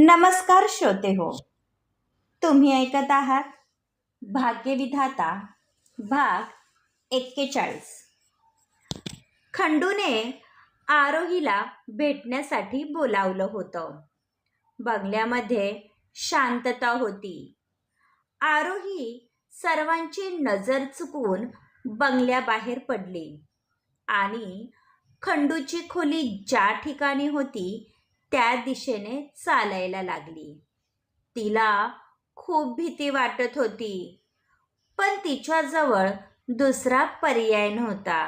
नमस्कार श्रोते हो, तुम्ही ऐकत आहात भाग्यविधाता भाग 41. खंडूने आरोहीला भेटण्यासाठी बोलावलं होतं. बंगल्यामध्ये शांतता होती. आरोही सर्वांची नजर चुकवून बंगल्याबाहेर पडली आणि खंडूची खोली ज्या ठिकाणी होती त्या दिशेने चालायला लागली. तिला खूप भीती वाटत होती, पण तिच्याजवळ दुसरा पर्याय नव्हता.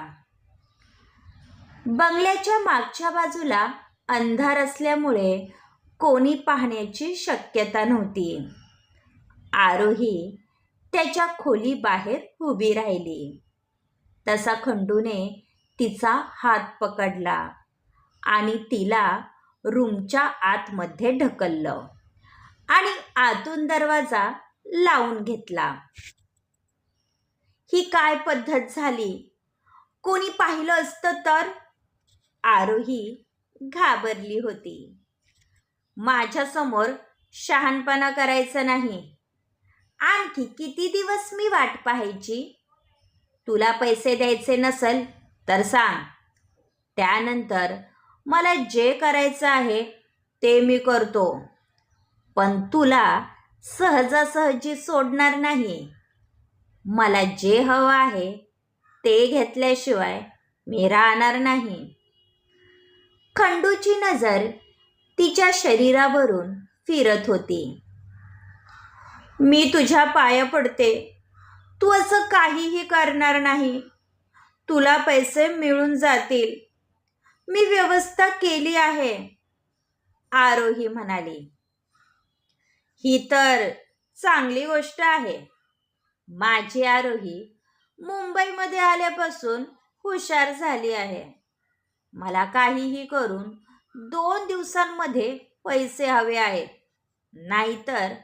बंगल्याच्या मागच्या बाजूला अंधार असल्यामुळे कोणी पाहण्याची शक्यता नव्हती. आरोही त्याच्या खोलीबाहेर उभी राहिली. तसा खंडूने तिचा हात पकडला आणि तिला रूमच्या आतमध्ये ढकललं आणि आतून दरवाजा लावून घेतला. ही काय पद्धत झाली? कोणी पाहिलं असतं तर? आरोही घाबरली होती. माझ्यासमोर शहाणपणा करायचा नाही. आणखी किती दिवस मी वाट पाहायची? तुला पैसे द्यायचे नसेल तर सांग. त्यानंतर मला जे करायचं आहे ते मी करतो. पण तुला सहजासहजी सोडणार नाही. मला जे हवं आहे ते घेतल्याशिवाय मी राहणार नाही. खंडूची नजर तिच्या शरीरावरून फिरत होती. मी तुझ्या पाया पडते. तू असं काहीही करणार नाही. तुला पैसे मिळून जातील. मी व्यवस्था केली आहे, आरोही म्हणाली. ही तर चांगली गोष्ट आहे. माझी आरोही मुंबईमध्ये आल्यापासून हुशार झाली आहे. मला काहीही करून 2 दिवसांमध्ये पैसे हवे आहेत. नाहीतर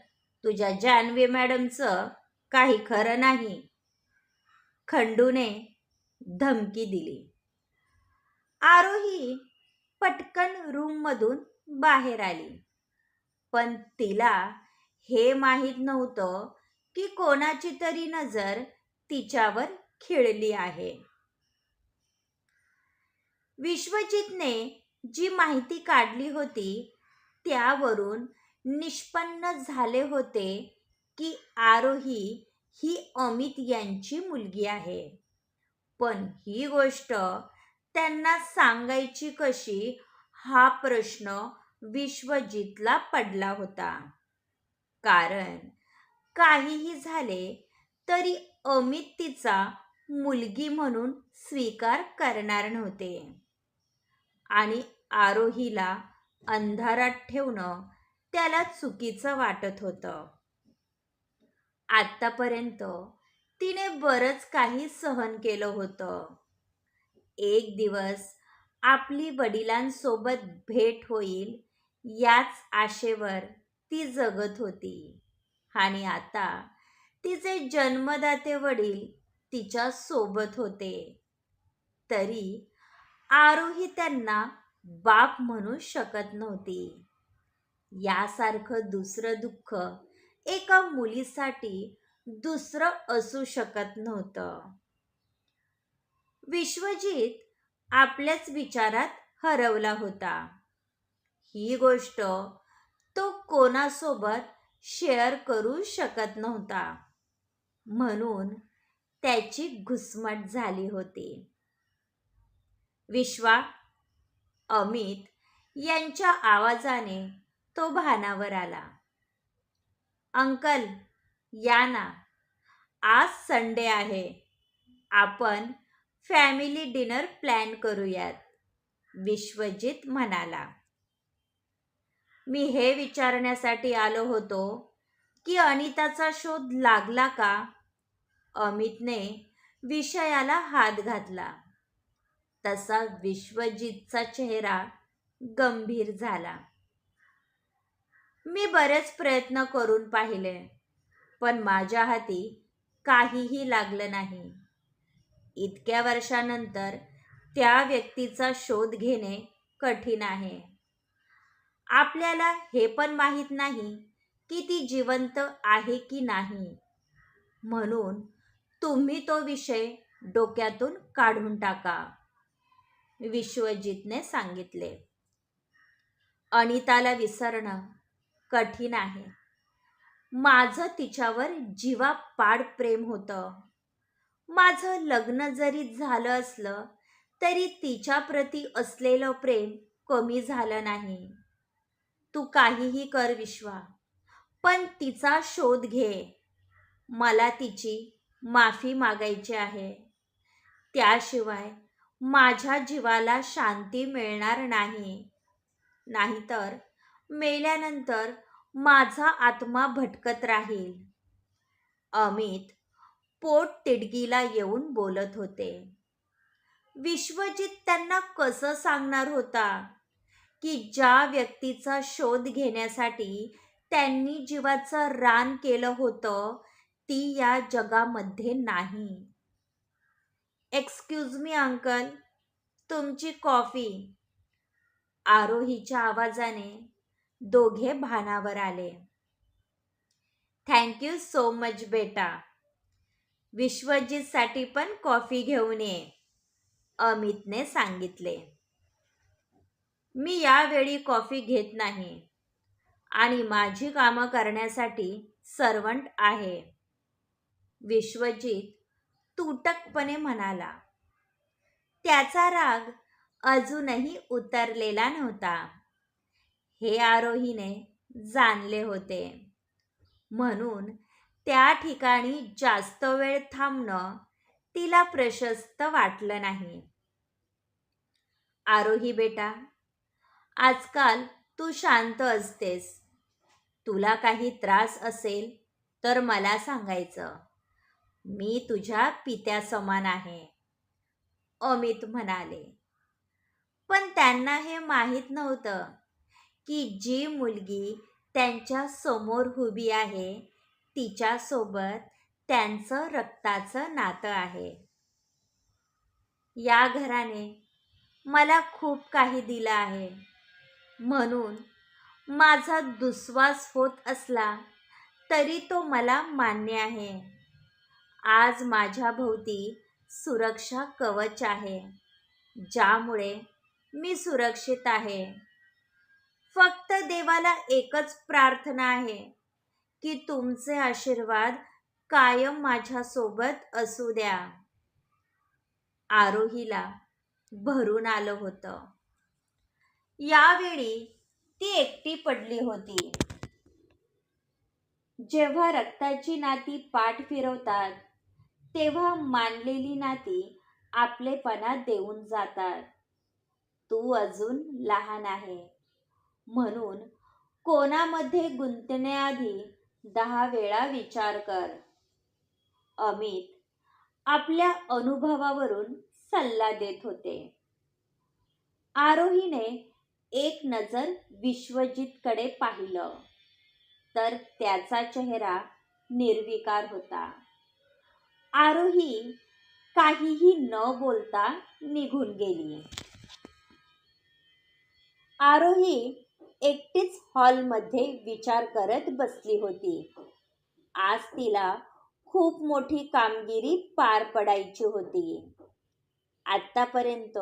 तुझ्या जान्हवी मॅडमचं काही खरं नाही, खंडूने धमकी दिली. आरोही पटकन रूममधून बाहेर आली. पण तिला हे माहीत नव्हतं की कोणाची तरी नजर तिच्यावर खिळली आहे. विश्वजितने जी माहिती काढली होती त्यावरून निष्पन्न झाले होते की आरोही ही अमित यांची मुलगी आहे. पण ही गोष्ट त्यांना सांगायची कशी हा प्रश्न विश्वजितला पडला होता. कारण काहीही झाले तरी अमित तिचा मुलगी म्हणून स्वीकार करणार नव्हते आणि आरोहीला अंधारात ठेवणं त्याला चुकीचं वाटत होतं. आत्तापर्यंत तिने बरंच काही सहन केलं होतं. एक दिवस आपली वडिलांसोबत भेट होईल याच आशेवर ती जगत होती आणि आता तिचे जन्मदाते वडील तिच्या सोबत होते. तरी आरोही त्यांना बाप म्हणू शकत नव्हती. यासारखं दुसरं दुःख एका मुलीसाठी दुसरं असू शकत नव्हतं. विश्वजित आपल्याच विचारात हरवला होता. ही गोष्ट तो कोणासोबत शेअर करू शकत नव्हता. म्हणून त्याची घुसमट झाली होती. विश्वा, अमित यांच्या आवाजाने तो भानावर आला. अंकल, या ना. आज संडे आहे. आपण फॅमिली डिनर प्लॅन करूयात, विश्वजित म्हणाला. मी हे विचारण्यासाठी आलो होतो की अनिताचा शोध लागला का? अमितने विषयाला हात घातला. तसा विश्वजितचा चेहरा गंभीर झाला. मी बरेच प्रयत्न करून पाहिले, पण माझ्या हाती काहीही लागलं नाही. इतक्या वर्षानंतर त्या व्यक्तीचा शोध घेणे कठीण आहे. आपल्याला हे पण माहीत नाही की ती जिवंत आहे की नाही. म्हणून तुम्ही तो विषय डोक्यातून काढून टाका, विश्वजितने सांगितले. अनिताला विसरणं कठीण आहे. माझं तिच्यावर जीवापाड प्रेम होतं. माझं लग्न जरी झालं असलं तरी तिच्याप्रती असलेलं प्रेम कमी झालं नाही. तू काहीही कर विश्वा, पण तिचा शोध घे. मला तिची माफी मागायची आहे. त्याशिवाय माझ्या जीवाला शांती मिळणार नाही. नाहीतर मेल्यानंतर माझा आत्मा भटकत राहील. अमित पोटतिडकीला येऊन बोलत होते. विश्वजित त्यांना कसं सांगणार होता की ज्या व्यक्तीचा शोध घेण्यासाठी त्यांनी जीवाचं रान केलं होतं ती या जगामध्ये नाही. एक्सक्यूज मी अंकल, तुमची कॉफी. आरोहीच्या आवाजाने दोघे भानावर आले. थँक्यू सो मच बेटा. विश्वजितसाठी पण कॉफी घेऊन ये, अमितने सांगितले. मी यावेळी कॉफी घेत नाही आणि माझी कामं करण्यासाठी सर्वंट आहे, विश्वजित तुटकपणे म्हणाला. त्याचा राग अजूनही उतरलेला नव्हता. हे आरोहीने जाणले होते. म्हणून त्या ठिकाणी जास्त वेळ थांबणं तिला प्रशस्त वाटलं नाही. आरोही बेटा, आजकाल तू शांत असतेस. तुला काही त्रास असेल तर मला सांगायचं. मी तुझ्या पित्यासमान आहे, अमित म्हणाले. पण त्यांना हे माहीत नव्हतं की जी मुलगी त्यांच्या समोर उभी आहे तिच्यासोबत त्यांचं रक्ताचं नातं आहे. या घराने मला खूप काही दिलं आहे. म्हणून माझा दुस्वास होत असला तरी तो मला मान्य आहे. आज माझ्या भोवती सुरक्षा कवच आहे, ज्यामुळे मी सुरक्षित आहे. फक्त देवाला एकच प्रार्थना आहे की तुमचे आशीर्वाद कायम माझ्यासोबत असू द्या. आरोहीला भरून आलं होतं. यावेळी ती एकटी पडली होती. जेव्हा रक्ताची नाती पाठ फिरवतात तेव्हा मानलेली नाती आपलेपणा देऊन जातात. तू अजून लहान आहे, म्हणून कोणामध्ये गुंतण्याआधी 10 वेळा विचार कर, अमित आपल्या अनुभवावरून सल्ला देत होते. आरोहीने एक नजर विश्वजितकडे पाहिलं तर त्याचा चेहरा निर्विकार होता. आरोही काहीही न बोलता निघून गेली. आरोही एकटीच हॉलमध्ये विचार करत बसली होती. आज तिला खूप मोठी कामगिरी पार पडायची होती. आत्तापर्यंत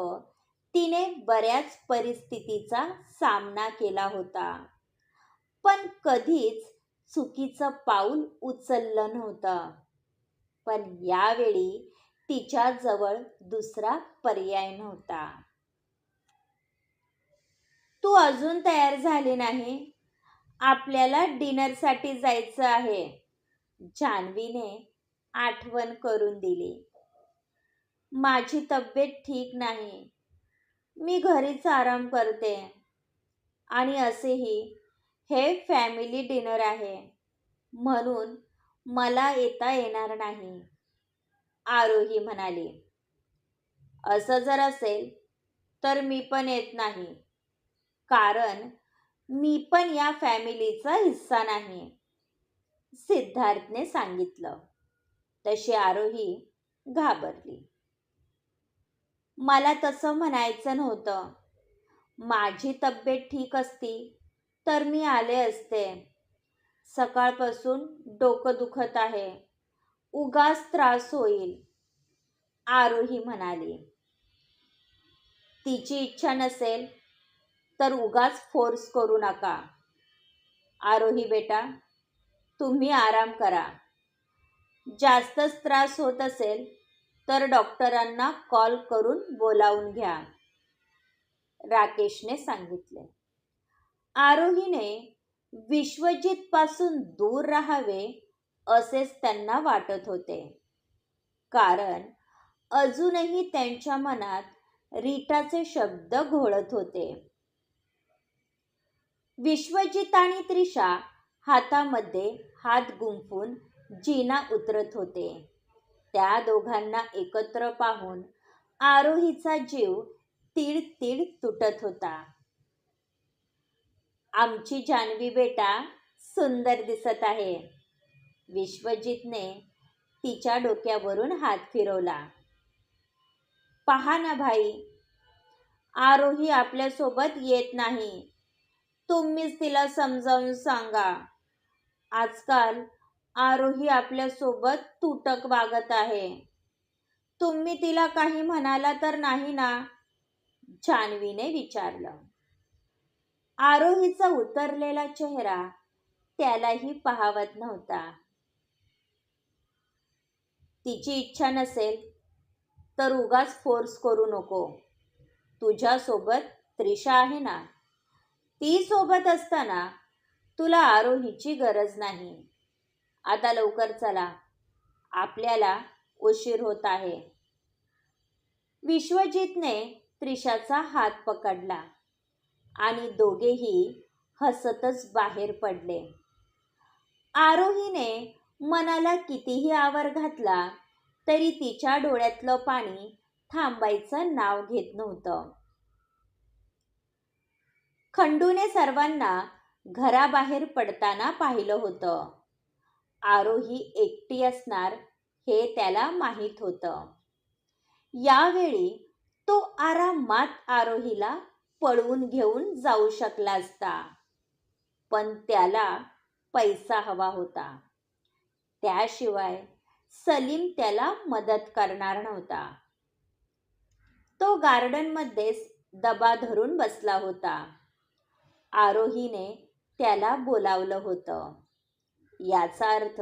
तिने बऱ्याच परिस्थितीचा सामना केला होता, पण कधीच चुकीचं पाऊल उचललं नव्हतं. पण यावेळी तिच्याजवळ दुसरा पर्याय नव्हता. तू अजून तयार झाली नाही, आपल्याला डिनरसाठी जायचं आहे, जान्हवीने आठवण करून दिली. माझी तब्येत ठीक नाही, मी घरीच आराम करते. आणि असेही हे फॅमिली डिनर आहे, म्हणून मला येता येणार नाही, आरोही म्हणाली. असं जर असेल तर मी पण येत नाही, कारण मी पण या फॅमिलीचा हिस्सा नाही, सिद्धार्थने सांगितलं. तशी आरोही घाबरली. मला तसं म्हणायचं नव्हतं. माझी तब्येत ठीक असती तर मी आले असते. सकाळपासून डोकं दुखत आहे. उगाच त्रास होईल, आरोही म्हणाली. तिची इच्छा नसेल तर उगाच फोर्स करू नका. आरोही बेटा, तुम्ही आराम करा. जास्तच त्रास होत असेल तर डॉक्टरांना कॉल करून बोलावून घ्या, राकेशने सांगितले. आरोहीने विश्वजित पासून दूर राहावे असेच त्यांना वाटत होते, कारण अजूनही त्यांच्या मनात रीटाचे शब्द घोळत होते. विश्वजित आणि त्रिशा हातामध्ये हात गुंफून जिना उतरत होते. त्या दोघांना एकत्र पाहून आरोहीचा जीव तीड तीड तुटत होता. आमची जान्हवी बेटा सुंदर दिसत आहे, विश्वजितने तिच्या डोक्यावरून हात फिरवला. पहा ना भाई, आरोही आपल्यासोबत येत नाही. तुम्हीच तिला समजावून सांगा. आजकाल आरोही आपल्यासोबत तुटक वागत आहे. तुम्ही तिला काही म्हणाला तर नाही ना, जान्हवीने विचारलं. आरोहीचा उतरलेला चेहरा त्यालाही पाहावत नव्हता. तिची इच्छा नसेल तर उगाच फोर्स करू नको. तुझ्यासोबत त्रिशा आहे ना, ती सोबत असताना तुला आरोहीची गरज नाही. आता लवकर चला, आपल्याला उशीर होत आहे. विश्वजितने त्रिशाचा हात पकडला आणि दोघेही हसतच बाहेर पडले. आरोहीने मनाला कितीही आवर घातला तरी तिच्या डोळ्यातलं पाणी थांबायचं नाव घेत नव्हतं. खंडूने सर्वांना घराबाहेर पडताना पाहिलं होतं. आरोही एकटी असणार हे त्याला माहीत होतं. यावेळी तो आरामात आरोहीला पळवून घेऊन जाऊ शकला असता, पण त्याला पैसा हवा होता. त्याशिवाय सलीम त्याला मदत करणार नव्हता. तो गार्डनमध्येच दबा धरून बसला होता. आरोहीने त्याला बोलावलं होतं. याचा अर्थ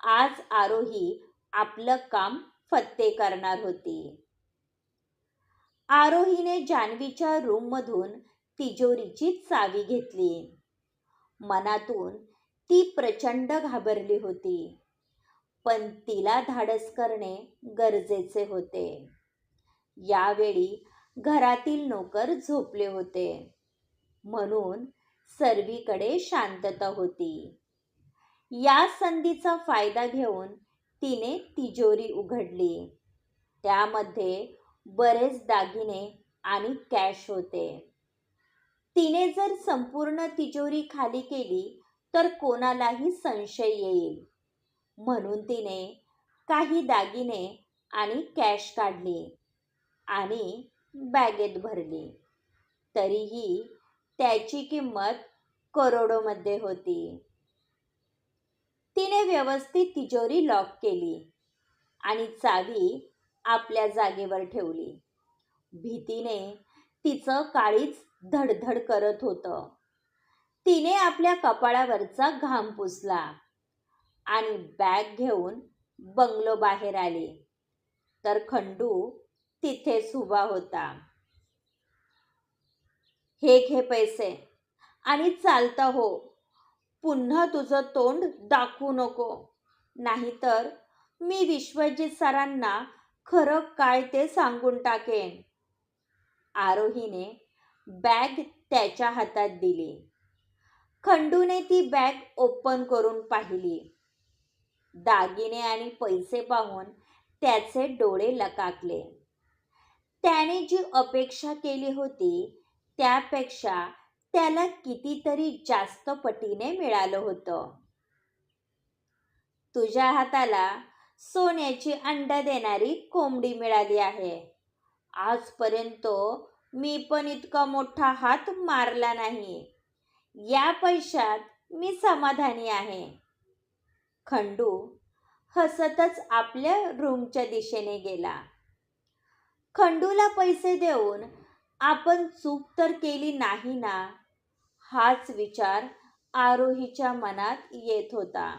आज आरोही आपलं काम फत्ते करणार होती. आरोहीने जान्हवीच्या रूममधून तिजोरीची चावी घेतली. मनातून ती प्रचंड घाबरली होती, पण तिला धाडस करणे गरजेचे होते. यावेळी घरातील नोकर झोपले होते, म्हणून सर्वीकडे शांतता होती. या संधीचा फायदा घेऊन तिने तिजोरी उघडली. त्यामध्ये बरेच दागिने आणि कॅश होते. तिने जर संपूर्ण तिजोरी खाली केली तर कोणालाही संशय येईल, म्हणून तिने काही दागिने आणि कॅश काढली आणि बॅगेत भरली. तरीही त्याची किंमत करोडोमध्ये होती. तिने व्यवस्थित तिजोरी लॉक केली आणि चावी आपल्या जागेवर ठेवली. भीतीने तिचं काळीज धडधड करत होतं. तिने आपल्या कपाळावरचा घाम पुसला आणि बॅग घेऊन बंगलो बाहेर आली, तर खंडू तिथेच उभा होता. हे घे पैसे आणि चालता हो. पुन्हा तुझं तोंड दाखवू नको, नाहीतर मी विश्वजित सरांना खरं काय ते सांगून टाकेन. आरोहीने बॅग त्याच्या हातात दिली. खंडूने ती बॅग ओपन करून पाहिली. दागिने आणि पैसे पाहून त्याचे डोळे लकाकले. त्याने जी अपेक्षा केली होती त्यापेक्षा त्याला कितीतरी जास्त पटीने मिळालं होतं. तुझ्या हाताला सोन्याची अंड देणारी कोंबडी मिळाली आहे. आजपर्यंत मी पण इतका मोठा हात मारला नाही. या पैशात मी समाधानी आहे. खंडू हसतच आपल्या रूमच्या दिशेने गेला. खंडूला पैसे देऊन आपण चूक तर केली नाही ना, हाच विचार आरोहीच्या मनात येत होता.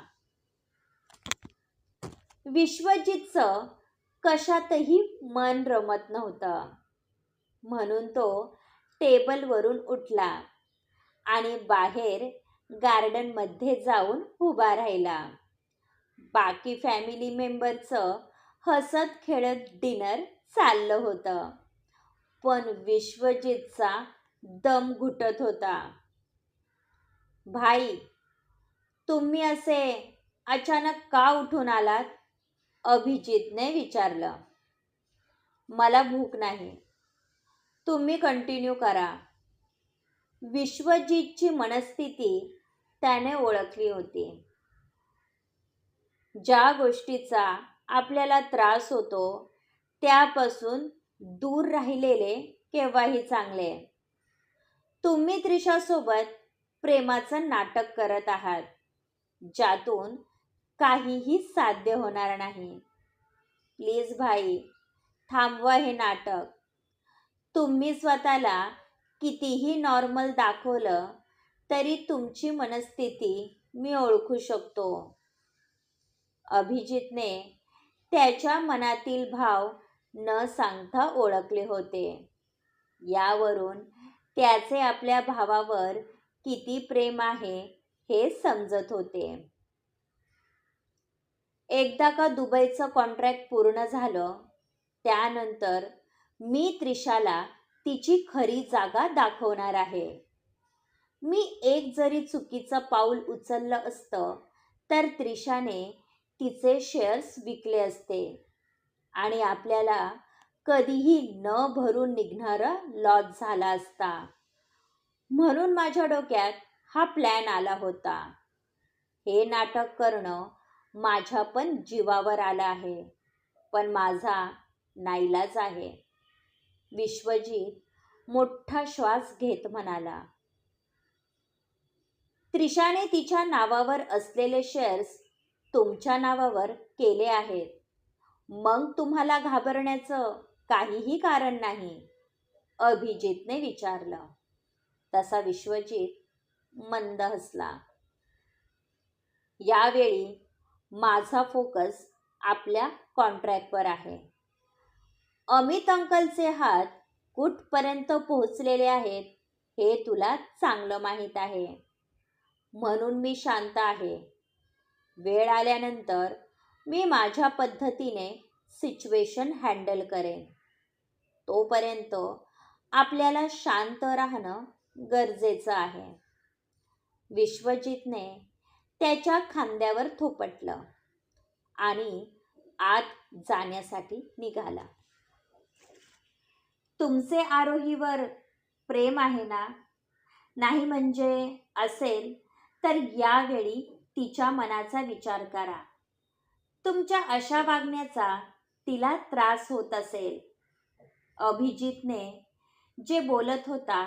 विश्वजितचं कशातही मन रमत नव्हतं, म्हणून तो टेबलवरून उठला आणि बाहेर गार्डनमध्ये जाऊन उभा राहिला. बाकी फॅमिली मेंबरचं हसत खेळत डिनर चाललं होतं, पण विश्वजितचा दम घुटत होता. भाई, तुम्ही असे अचानक का उठून आलात? अभिजितने विचारलं. मला भूक नाही, तुम्ही कंटिन्यू करा. विश्वजितची मनस्थिती त्याने ओळखली होती. ज्या गोष्टीचा आपल्याला त्रास होतो त्यापासून दूर राहिलेले केव्हाही चांगले. तुम्ही त्रिशासोबत प्रेमाचं नाटक करत आहात, ज्यातून काहीही साध्य होणार नाही. प्लीज भाई, थांबवा हे नाटक. तुम्ही स्वतःला कितीही नॉर्मल दाखवलं तरी तुमची मनस्थिती मी ओळखू शकतो. अभिजितने त्याच्या मनातील भाव न सांगता ओळखले होते. यावरून त्याचे आपल्या भावावर किती प्रेम आहे हे समजत होते. एकदा का दुबईचं कॉन्ट्रॅक्ट पूर्ण झालं, त्यानंतर मी त्रिशाला तिची खरी जागा दाखवणार आहे. मी एक जरी चुकीचं पाऊल उचललं असतं तर त्रिशाने तिचे शेअर्स विकले असते आणि आपल्याला कधीही न भरून निघणारा लॉस झाला असता. म्हणून माझ्या डोक्यात हा प्लॅन आला होता. हे नाटक करणं माझ्या पण जीवावर आलं आहे, पण माझा नाईलाज आहे. विश्वजित मोठा श्वास घेत म्हणाला. त्रिशाने तिच्या नावावर असलेले शेअर्स तुमच्या नावावर केले आहेत, मग तुम्हाला घाबरण्याचं काहीही कारण नाही, अभिजितने विचारलं. तसा विश्वजित मंद हसला. यावेळी माझा फोकस आपल्या कॉन्ट्रॅक्टवर आहे. अमित अंकलचे हात कुठपर्यंत पोहोचलेले आहेत हे तुला चांगलं माहीत आहे, म्हणून मी शांत आहे. वेळ आल्यानंतर मी माझ्या पद्धतीने सिच्युएशन हँडल करेन. तोपर्यंत आपल्याला शांत राहणं गरजेचं आहे. विश्वजितने त्याच्या खांद्यावर थोपटलं आणि आत जाण्यासाठी निघाला. तुमचे आरोहीवर प्रेम आहे ना? नाही म्हणजे असेल तर यावेळी तिच्या मनाचा विचार करा. तुमच्या अशा वागण्याचा तिला त्रास होत असेल. अभिजितने जे बोलत होता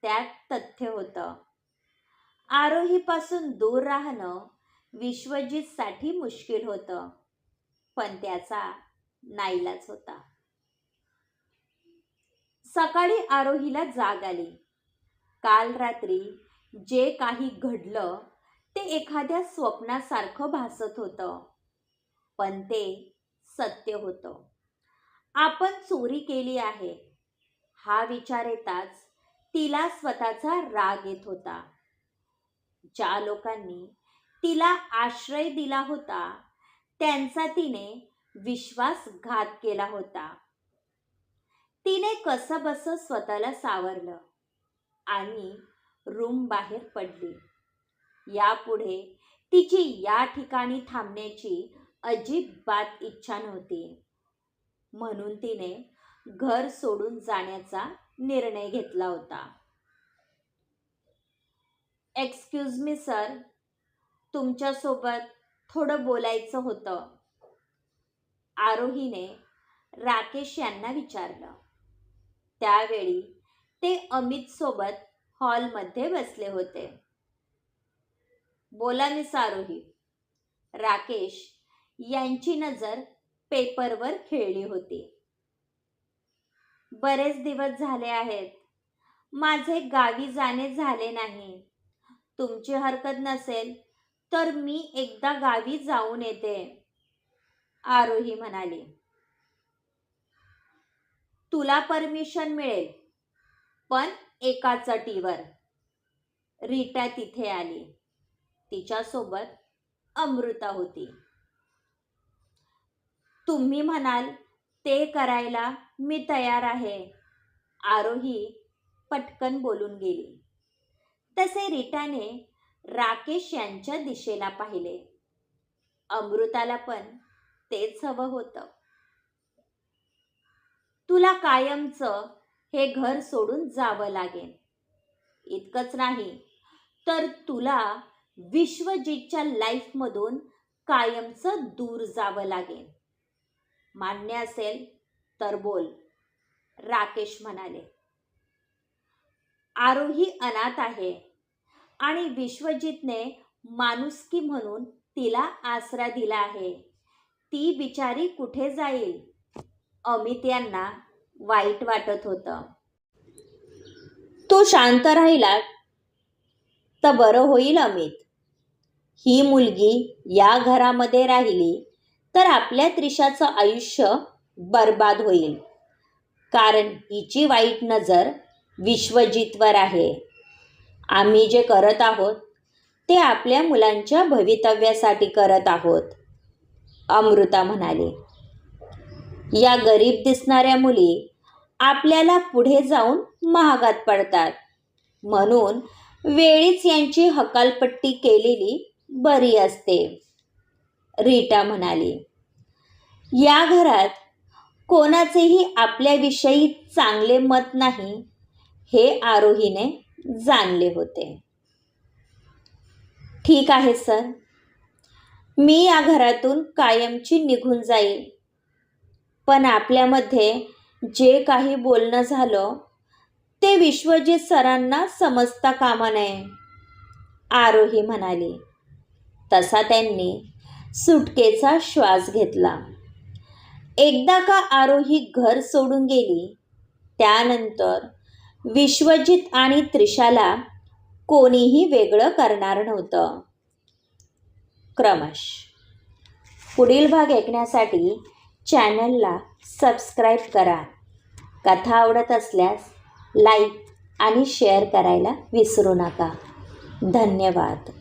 त्यात तथ्य होतं. आरोहीपासून दूर राहणं विश्वजितसाठी मुश्किल होतं, पण त्याचा नाईलाज होता. सकाळी आरोहीला जाग आली. काल रात्री जे काही घडलं ते एखाद्या स्वप्नासारखं भासत होतं, पण ते सत्य होतं. आपण चोरी केली आहे हा विचार येताच तिला स्वतःचा राग येत होता. ज्या लोकांनी तिला आश्रय दिला होता त्यांचा तिने विश्वासघात केला होता. तिने कसंबस स्वतःला सावरलं आणि रूम बाहेर पडली. यापुढे तिची या ठिकाणी थांबण्याची अजिबात इच्छा नव्हती, म्हणून तिने घर सोडून जाण्याचा निर्णय घेतला होता. एक्सक्यूज मी सर, तुमच्यासोबत थोडं बोलायचं होतं, आरोहीने राकेश यांना विचारलं. त्यावेळी ते अमित सोबत हॉलमध्ये बसले होते. बोला मिस आरोही. राकेश यांची नजर पेपरवर खेळली होती. बरेच दिवस झाले आहेत माझे गावी जाणे झाले नाही. तुमची हरकत नसेल तर मी एकदा गावी जाऊन येते, आरोही म्हणाली. तुला परमिशन मिळेल, पण एकाच अटीवर. रीटा तिथे आली. तिच्यासोबत अमृता होती. तुम्ही म्हणाल ते करायला मी तयार आहे, आरोही पटकन बोलून गेली. तसे रीटाने राकेश यांच्या दिशेला पाहिले. अमृताला पण तेच हवं होतं. तुला कायमचं हे घर सोडून जावं लागेल. इतकंच नाही तर तुला विश्वजितच्या लाईफमधून कायमचं दूर जावं लागेल. मान्य असेल तर बोल, राकेश म्हणाले. आरोही अनाथ आहे आणि विश्वजितने माणुसकी म्हणून तिला आसरा दिला आहे. ती बिचारी कुठे जाईल? अमित यांना वाईट वाटत होतं. तो शांत राहिला तर बरं होईल अमित. ही मुलगी या घरामध्ये राहिली तर आपल्या त्रिशाचं आयुष्य बर्बाद होईल. कारण हिची वाईट नजर विश्वजितवर आहे. आम्ही जे करत आहोत ते आपल्या मुलांच्या भवितव्यासाठी करत आहोत, अमृता म्हणाली. या गरीब दिसणाऱ्या मुली आपल्याला पुढे जाऊन महागात पडतात. म्हणून वेळीच यांची हकालपट्टी केलेली बरी असते, रीटा म्हणाली. या घरात कोणाचेही आपल्याविषयी चांगले मत नाही हे आरोहीने जाणले होते. ठीक आहे सर, मी या घरातून कायमची निघून जाईल. पण आपल्यामध्ये जे काही बोलणं झालं ते विश्वजित सरांना समजता कामा नये, आरोही म्हणाली. तसा त्यांनी सुटकेचा श्वास घेतला. एकदा का आरोही घर सोडून गेली त्यानंतर विश्वजित आणि त्रिशाला कोणीही वेगळं करणार नव्हतं. क्रमश पुढील भाग ऐकण्यासाठी चॅनलला सबस्क्राईब करा. कथा आवडत असल्यास लाईक आणि शेअर करायला विसरू नका. धन्यवाद.